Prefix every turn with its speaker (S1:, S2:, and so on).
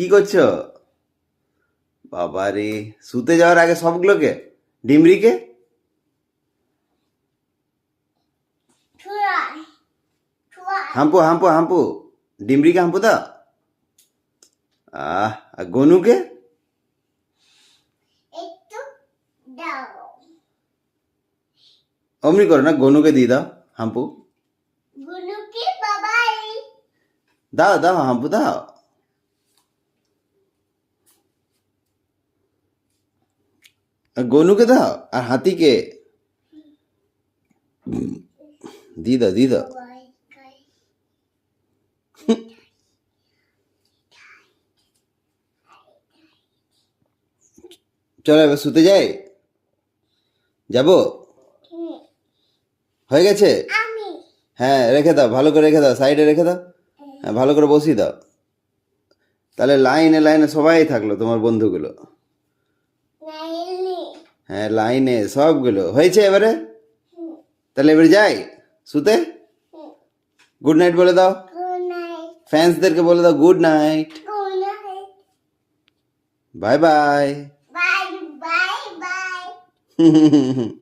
S1: কি করছো? বাবা রে, শুতে যাওয়ার আগে সবগুলোকে? ডিমরিকে? হাম্পু হাম্পু হাম্পু, ডিমরিকে হাম্পু দাও। আর গনুকে? অমনি করো না, গনুকে দিয়ে দাও হাম্পু। দাও দাও হাম্পু দাও। আর গনুকে দাও, আর হাতিকে দিয়ে দাও দিয়ে দাও। চলো এবার শুতে যাই। যাবো? হয়ে গেছে? হ্যাঁ রেখে দাও, ভালো করে রেখে দাও, সাইডে রেখে দাও। হ্যাঁ ভালো করে বসিয়ে দাও। তাহলে লাইনে লাইনে সবাই থাকলো তোমার বন্ধুগুলো। হ্যাঁ লাইনে সবগুলো হয়েছে এবারে। তাহলে এবারে যাই শুতে। গুড নাইট বলে দাও, ফ্যান্সদেরকে বলে দাও গুড নাইট, বাই বাই।